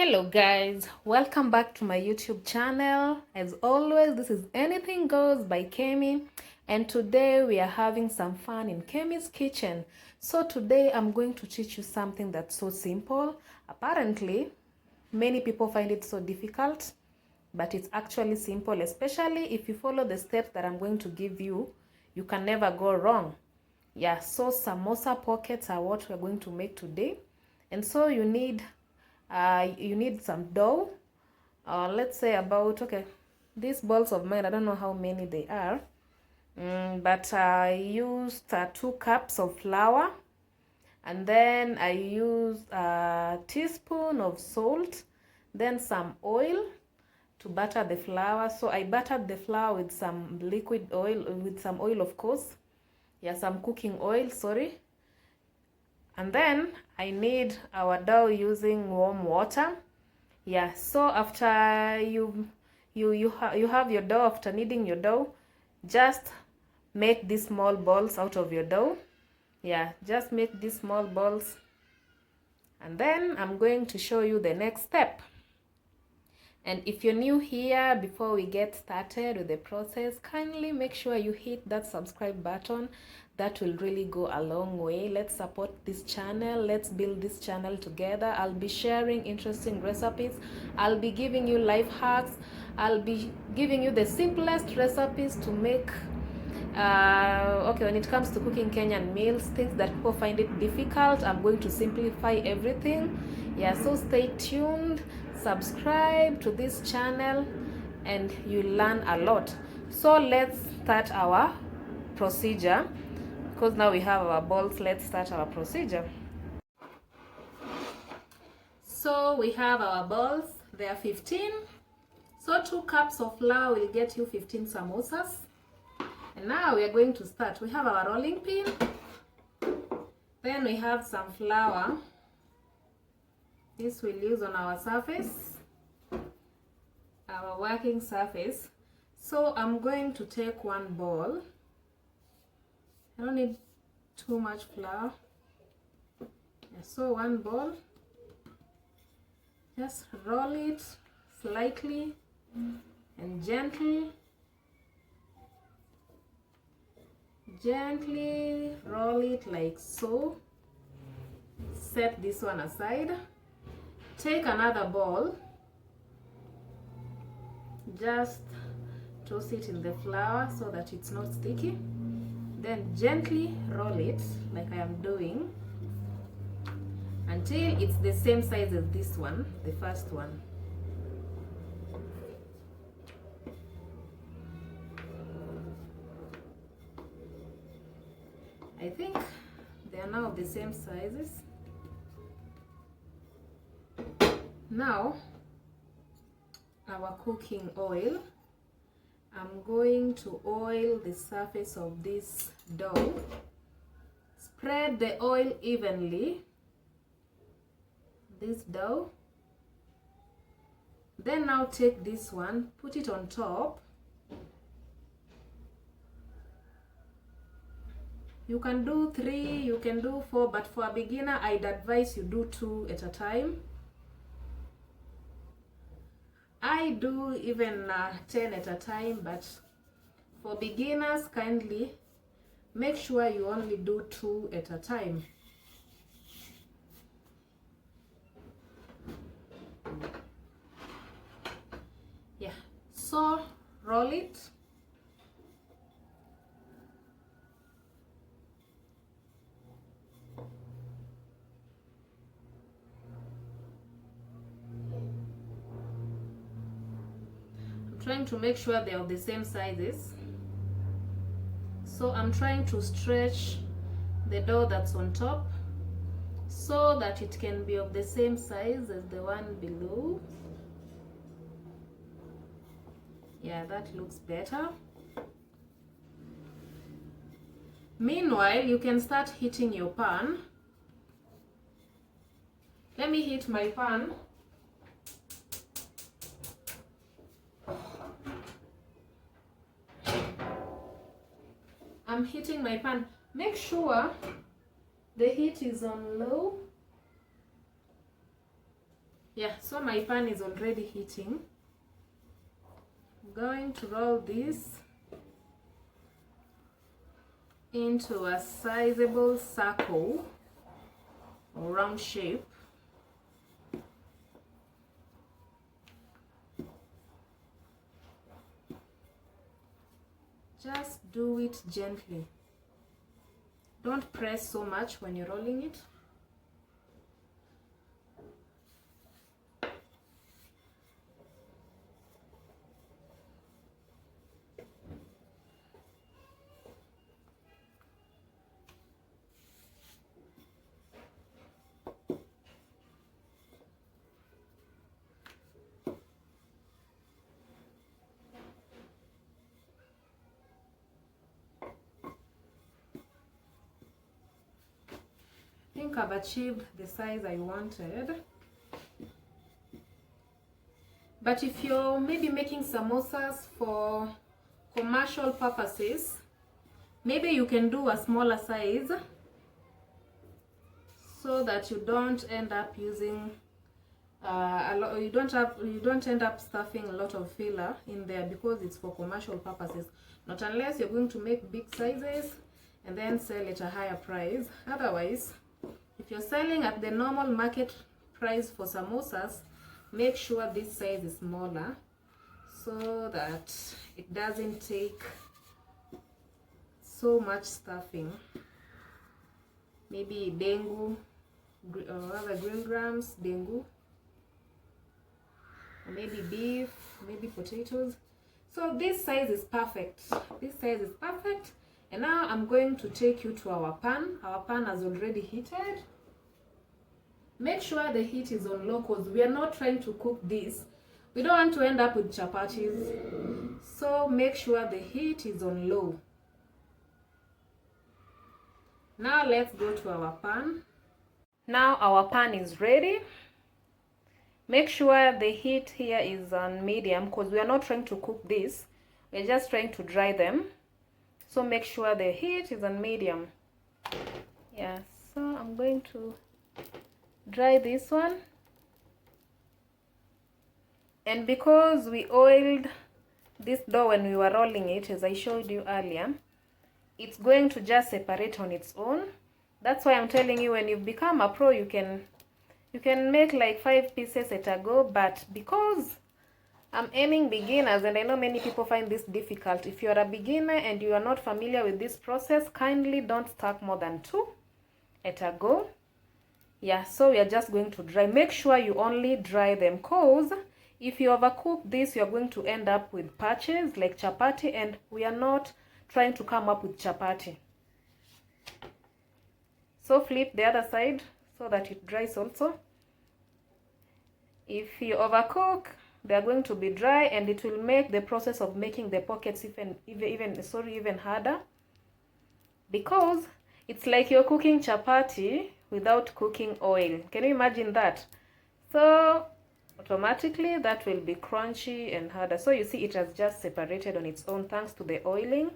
Hello guys, welcome back to my YouTube channel. As always, this is Anything Goes by Kemi, and today we are having some fun in Kemi's kitchen. So today I'm going to teach you something that's so simple. Apparently, many people find it so difficult, but it's actually simple, especially if you follow the steps that I'm going to give you. You can never go wrong. Yeah, so samosa pockets are what we're going to make today. And so you need some dough. Let's say about, okay, these balls of mine, I don't know how many they are, but I used 2 cups of flour, and then I used a teaspoon of salt, then some oil to butter the flour. So I buttered the flour with some liquid oil, with some oil, of course. Yeah, some cooking oil, sorry. And then I knead our dough using warm water. Yeah, so after you have your dough, after kneading your dough, just make these small balls out of your dough. Yeah, just make these small balls, and then I'm going to show you the next step. And if you're new here, before we get started with the process, kindly make sure you hit that subscribe button. That will really go a long way. Let's support this channel. Let's build this channel together. I'll be sharing interesting recipes. I'll be giving you life hacks. I'll be giving you the simplest recipes to make okay, when it comes to cooking Kenyan meals, things that people find it difficult, I'm going to simplify everything. Yeah, so stay tuned, subscribe to this channel, and you learn a lot. So let's start our procedure, because now we have our balls. Let's start our procedure. So we have our balls. They are 15. So 2 cups of flour will get you 15 samosas. And now we are going to start. We have our rolling pin, then we have some flour. This we'll use on our surface, our working surface. So I'm going to take one ball. I don't need too much flour. Yeah, so one ball, just roll it slightly and gently roll it like so. Set this one aside. Take another ball, just toss it in the flour so that it's not sticky, then gently roll it like I am doing until it's the same size as this one, the first one. I think they are now the same sizes. Now, our cooking oil. I'm going to oil the surface of this dough. Spread the oil evenly, this dough. Then now take this one, put it on top. You can do 3, you can do 4, but for a beginner, I'd advise you do 2 at a time. I do even 10 at a time, but for beginners, kindly make sure you only do 2 at a time. Yeah, so roll it. Trying to make sure they are of the same sizes. So I'm trying to stretch the dough that's on top so that it can be of the same size as the one below. Yeah, that looks better. Meanwhile, you can start heating your pan. Let me heat my pan. I'm heating my pan. Make sure the heat is on low. Yeah, so my pan is already heating. I'm going to roll this into a sizable circle or round shape. Just do it gently. Don't press so much when you're rolling it. I think I've achieved the size I wanted. But if you're maybe making samosas for commercial purposes, maybe you can do a smaller size so that you don't end up using you don't end up stuffing a lot of filler in there, because it's for commercial purposes. Not unless you're going to make big sizes and then sell at a higher price. Otherwise, if you're selling at the normal market price for samosas, make sure this size is smaller so that it doesn't take so much stuffing. Maybe dengu, other green grams, dengu, or maybe beef, maybe potatoes. So this size is perfect. This size is perfect. And now I'm going to take you to our pan. Our pan has already heated. Make sure the heat is on low, because we are not trying to cook this. We don't want to end up with chapatis. So make sure the heat is on low. Now let's go to our pan. Now our pan is ready. Make sure the heat here is on medium, because we are not trying to cook this. We're just trying to dry them. So make sure the heat is on medium. Yeah, so I'm going to dry this one. And because we oiled this dough when we were rolling it, as I showed you earlier, it's going to just separate on its own. That's why I'm telling you, when you've become a pro, you can make like 5 pieces at a go. But because I'm aiming beginners, and I know many people find this difficult, if you're a beginner and you are not familiar with this process, kindly don't stack more than 2 at a go. Yeah, so we are just going to dry. Make sure you only dry them, because if you overcook this, you're going to end up with patches like chapati, and we are not trying to come up with chapati. So flip the other side so that it dries also. If you overcook, they are going to be dry, and it will make the process of making the pockets even harder, because it's like you're cooking chapati without cooking oil. Can you imagine that? So automatically that will be crunchy and harder. So you see, it has just separated on its own thanks to the oiling.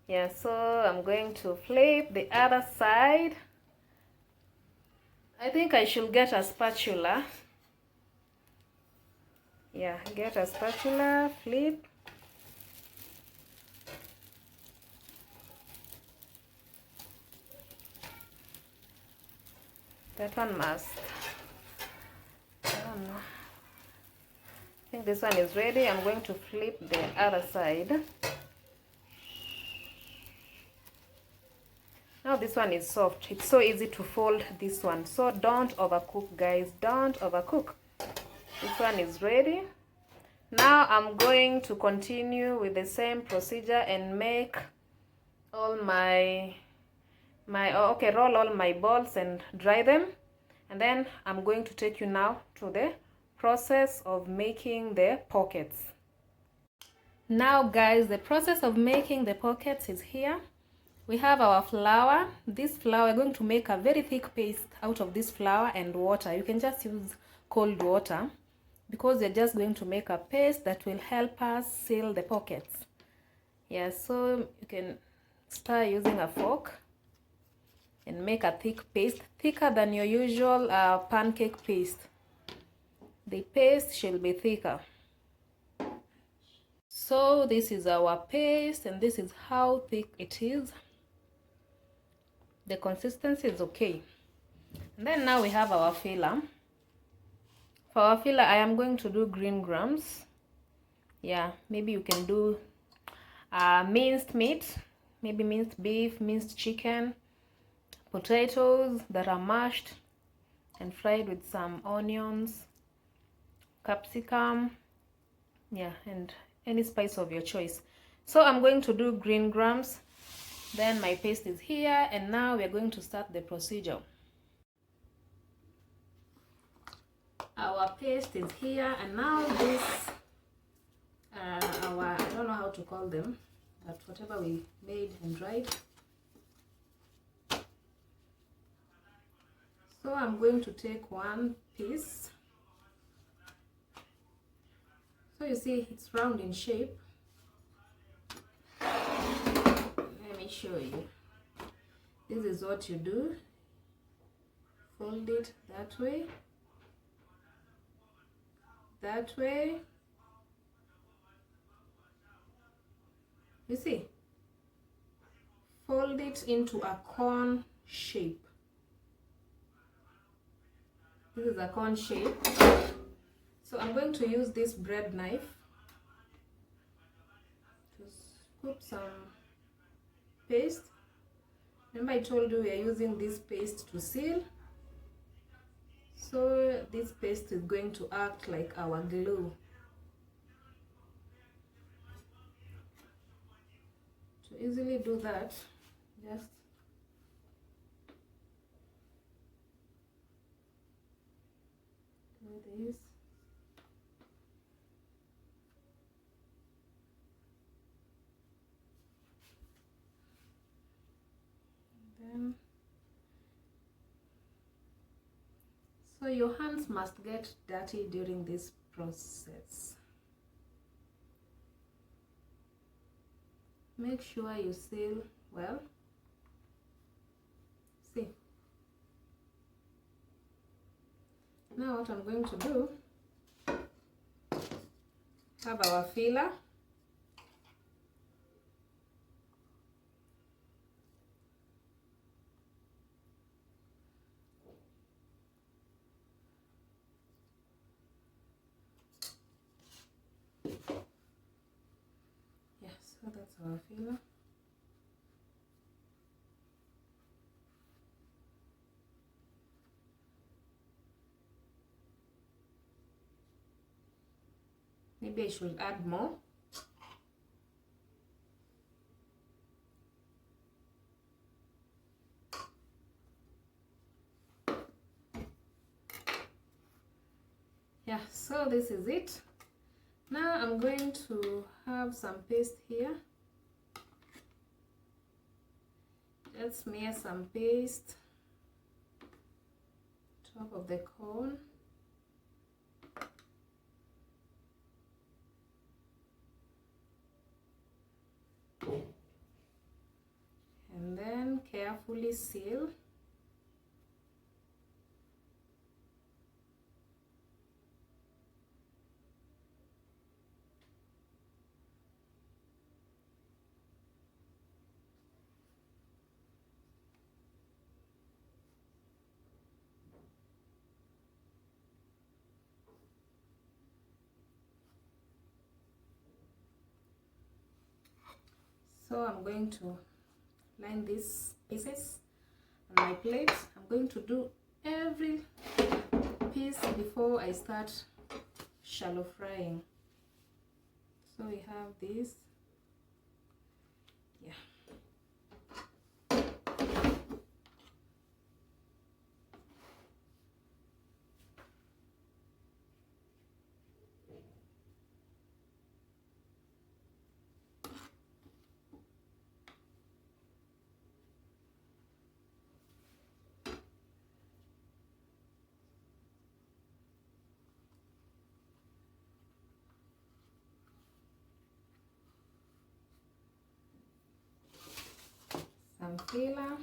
Yeah, so I'm going to flip the other side. I think I should get a spatula. Yeah, get a spatula, flip. That one must. I don't know. I think this one is ready. I'm going to flip the other side. Now this one is soft. It's so easy to fold this one. So don't overcook, guys. Don't overcook. This one is ready. Now I'm going to continue with the same procedure and make all roll all my balls and dry them. And then I'm going to take you now to the process of making the pockets. Now guys, the process of making the pockets is here. We have our flour. This flour, we're going to make a very thick paste out of this flour and water. You can just use cold water, because we're just going to make a paste that will help us seal the pockets. Yeah, so you can start using a fork and make a thick paste, thicker than your usual pancake paste. the paste should be thicker. So this is our paste, and this is how thick it is. The consistency is okay. And then now we have our filler. For our filler, I am going to do green grams. Yeah, maybe you can do minced meat, maybe minced beef, minced chicken, potatoes that are mashed and fried with some onions, capsicum, yeah, and any spice of your choice. So I'm going to do green grams. Then my paste is here, and now we're going to start the procedure. Our paste is here, and now this I don't know how to call them, but whatever we made and dried. So I'm going to take one piece. So you see it's round in shape. Let me show you. This is what you do. Fold it that way, that way. You see? Fold it into a cone shape. This is a cone shape. So I'm going to use this bread knife to scoop some paste. Remember I told you we are using this paste to seal. So this paste is going to act like our glue. To easily do that, just do this. Then, so your hands must get dirty during this process. Make sure you seal well. See. Now what I'm going to do, have our filler. Yes, so that's our filler. Maybe I should add more. Yeah, so this is it. Now I'm going to have some paste here. Let's smear some paste top of the cone. And then carefully seal. So I'm going to line these pieces on my plate. I'm going to do every piece before I start shallow frying. So we have this. Yeah. Some filler.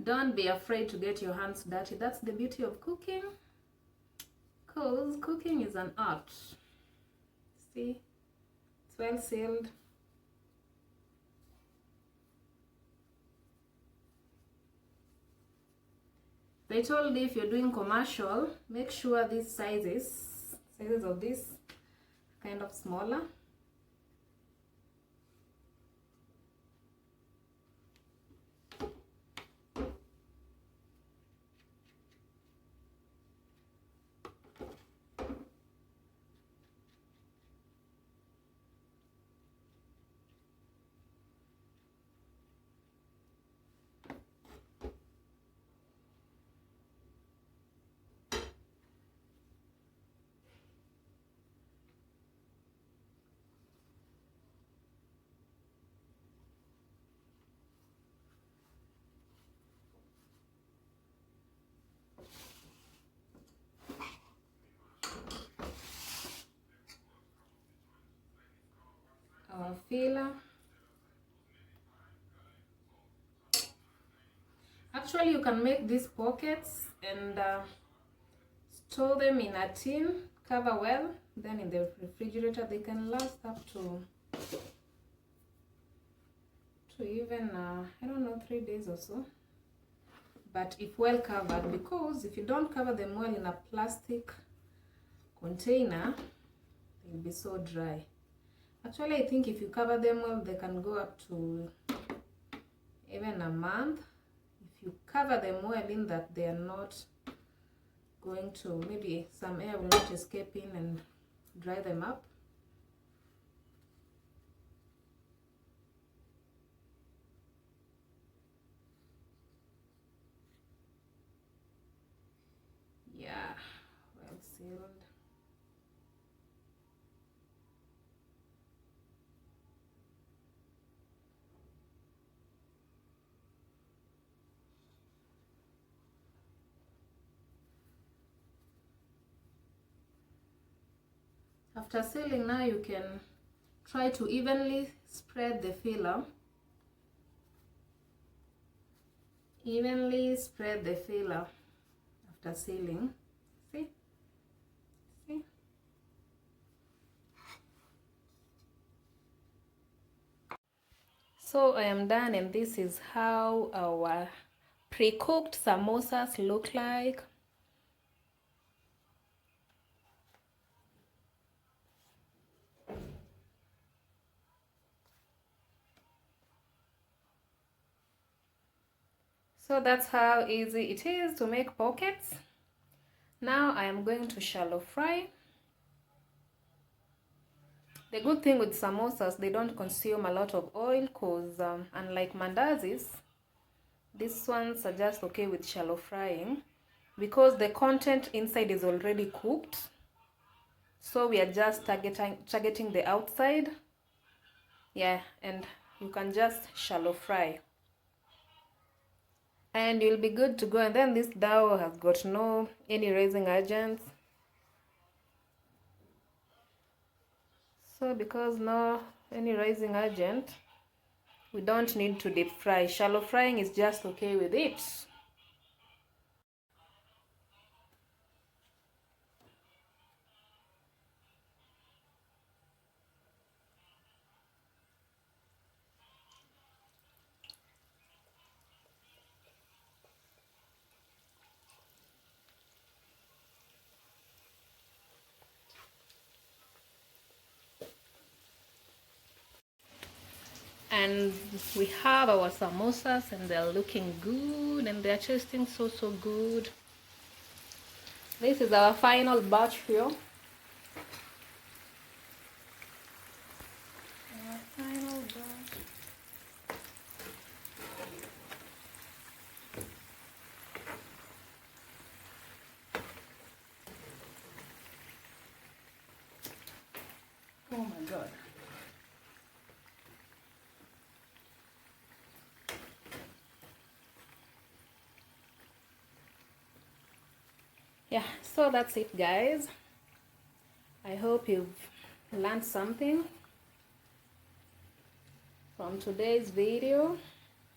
Don't be afraid to get your hands dirty. That's the beauty of cooking, because cooking is an art. See, it's well sealed. They told you if you're doing commercial, make sure these sizes of this kind of smaller. Our filler. Actually, you can make these pockets and store them in a tin, cover well, then in the refrigerator. They can last up to even I don't know, 3 days or so, but if well covered, because if you don't cover them well in a plastic container, they'll be so dry. Actually, I think if you cover them well, they can go up to even a month. If you cover them well, in that they are not going to, maybe some air will not escape in and dry them up. Yeah, well sealed. After sealing, now you can try to evenly spread the filler. Evenly spread the filler after sealing. See? See? So I am done, and this is how our pre-cooked samosas look like. So that's how easy it is to make pockets. Now I am going to shallow fry. The good thing with samosas, they don't consume a lot of oil, because unlike mandazis, these ones are just okay with shallow frying, because the content inside is already cooked. So we are just targeting the outside. Yeah, and you can just shallow fry, and you'll be good to go. And then this dough has got no any raising agents. So because no any rising agent, we don't need to deep fry. Shallow frying is just okay with it. And we have our samosas, and they're looking good, and they're tasting so good. This is our final batch here. Our final batch. Oh my god. Yeah, so that's it, guys. I hope you've learned something from today's video.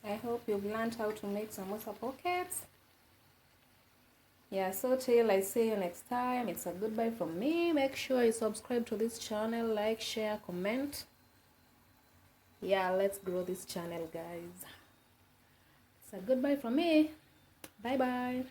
I hope you've learned how to make samosa pockets. Yeah, so till I see you next time, it's a goodbye from me. Make sure you subscribe to this channel, like, share, comment. Yeah, let's grow this channel, guys. It's a goodbye from me. Bye bye.